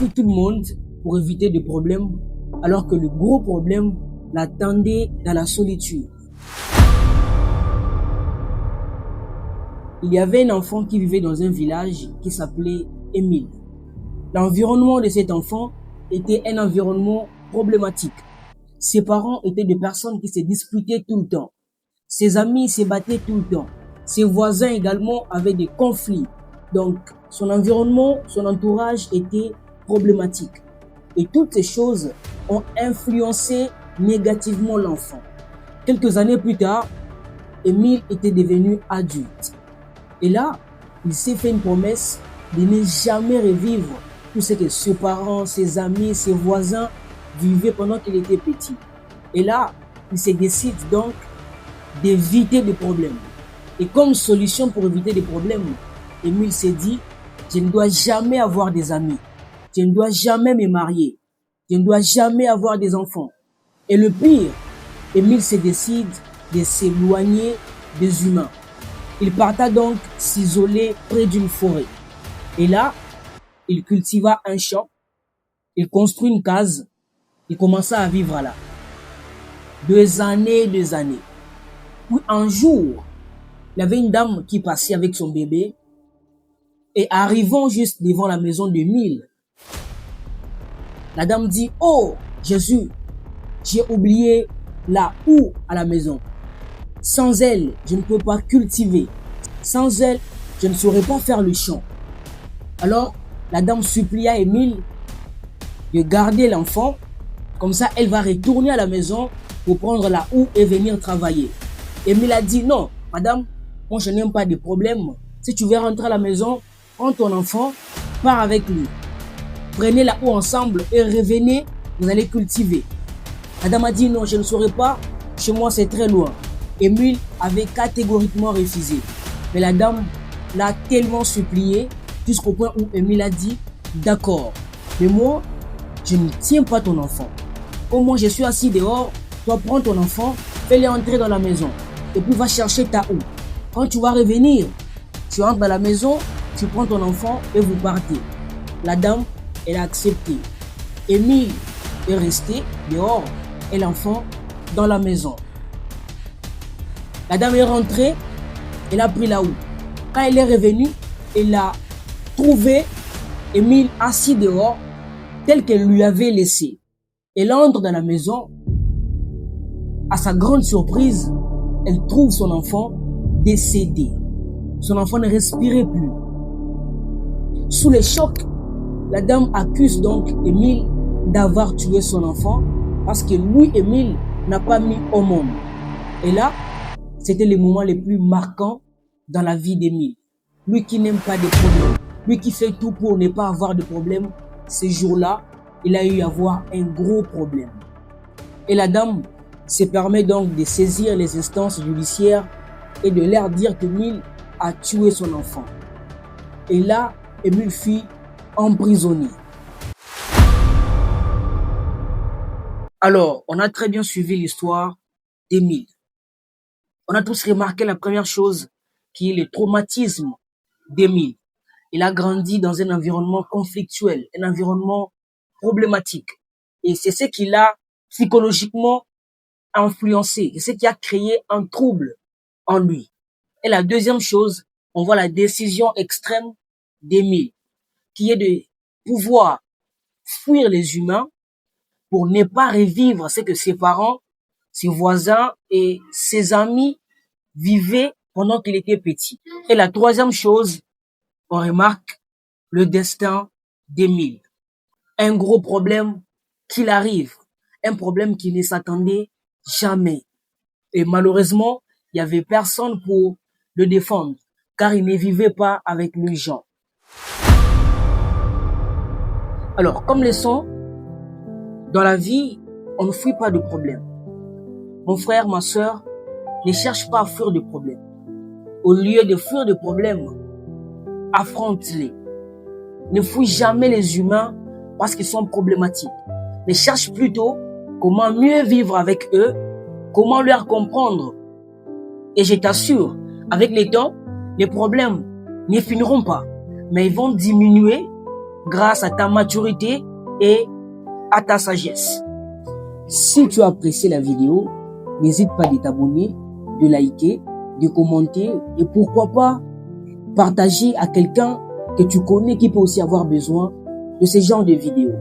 fuit tout le monde pour éviter des problèmes, alors que le gros problème l'attendait dans la solitude. Il y avait un enfant qui vivait dans un village qui s'appelait Émile. L'environnement de cet enfant était un environnement problématique. Ses parents étaient des personnes qui se disputaient tout le temps. Ses amis se battaient tout le temps. Ses voisins également avaient des conflits. Donc, son environnement, son entourage était problématique. Et toutes ces choses ont influencé négativement l'enfant. Quelques années plus tard, Émile était devenu adulte. Et là, il s'est fait une promesse de ne jamais revivre tout ce que ses parents, ses amis, ses voisins vivaient pendant qu'il était petit. Et là, il se décide donc d'éviter des problèmes. Et comme solution pour éviter des problèmes, Émile s'est dit, je ne dois jamais avoir des amis. Je ne dois jamais me marier. Je ne dois jamais avoir des enfants. Et le pire, Émile se décide de s'éloigner des humains. Il parta donc s'isoler près d'une forêt. Et là, il cultiva un champ, il construit une case, il commença à vivre là. 2 années. Puis un jour, il y avait une dame qui passait avec son bébé et arrivant juste devant la maison d'Émile, la dame dit, oh Jésus, j'ai oublié la houe à la maison. Sans elle, je ne peux pas cultiver. Sans elle, je ne saurais pas faire le champ. Alors, la dame supplia Émile de garder l'enfant. Comme ça, elle va retourner à la maison pour prendre la houe et venir travailler. Émile a dit, non, madame, moi je n'aime pas de problème. Si tu veux rentrer à la maison, prends ton enfant, pars avec lui. Prenez la houe ensemble et revenez, vous allez cultiver. La dame a dit, non, je ne saurais pas. Chez moi, c'est très loin. Émile avait catégoriquement refusé. Mais la dame l'a tellement supplié jusqu'au point où Émile a dit, d'accord, mais moi, je ne tiens pas ton enfant. Comme moi, je suis assis dehors, toi prends ton enfant, fais-le entrer dans la maison. Et puis va chercher ta houe. Quand tu vas revenir, tu entres dans la maison, tu prends ton enfant et vous partez. La dame, elle a accepté. Émile est resté dehors et l'enfant dans la maison. La dame est rentrée, elle a pris la houe. Quand elle est revenue, elle a trouvé Émile assis dehors, tel qu'elle lui avait laissé. Elle entre dans la maison. À sa grande surprise, elle trouve son enfant décédé. Son enfant ne respirait plus. Sous le choc, la dame accuse donc Émile d'avoir tué son enfant parce que lui, Émile, n'a pas mis au monde. Et là, c'était le moment le plus marquant dans la vie d'Émile. Lui qui n'aime pas de problèmes, lui qui fait tout pour ne pas avoir de problèmes, ce jour-là, il a eu à avoir un gros problème. Et la dame se permet donc de saisir les instances judiciaires et de leur dire qu'Émile a tué son enfant. Et là, Émile fut emprisonné. Alors, on a très bien suivi l'histoire d'Émile. On a tous remarqué la première chose qui est le traumatisme d'Émile. Il a grandi dans un environnement conflictuel, un environnement problématique. Et c'est ce qui l'a psychologiquement influencé, c'est ce qui a créé un trouble en lui. Et la deuxième chose, on voit la décision extrême d'Émile, qui est de pouvoir fuir les humains pour ne pas revivre ce que ses parents, ses voisins et ses amis vivaient pendant qu'il était petit. Et la troisième chose, on remarque le destin d'Émile. Un gros problème qu'il arrive, un problème qui ne s'attendait jamais. Et malheureusement, il n'y avait personne pour le défendre, car il ne vivait pas avec les gens. Alors, comme leçon, dans la vie, on ne fuit pas de problèmes. Mon frère, ma sœur, ne cherche pas à fuir de problèmes. Au lieu de fuir de problèmes, affronte-les. Ne fuis jamais les humains parce qu'ils sont problématiques. Mais cherche plutôt comment mieux vivre avec eux, comment leur comprendre. Et je t'assure, avec le temps, les problèmes ne finiront pas, mais ils vont diminuer grâce à ta maturité et à ta sagesse. Si tu as apprécié la vidéo, n'hésite pas de t'abonner, de liker, de commenter et pourquoi pas partager à quelqu'un que tu connais qui peut aussi avoir besoin de ce genre de vidéos.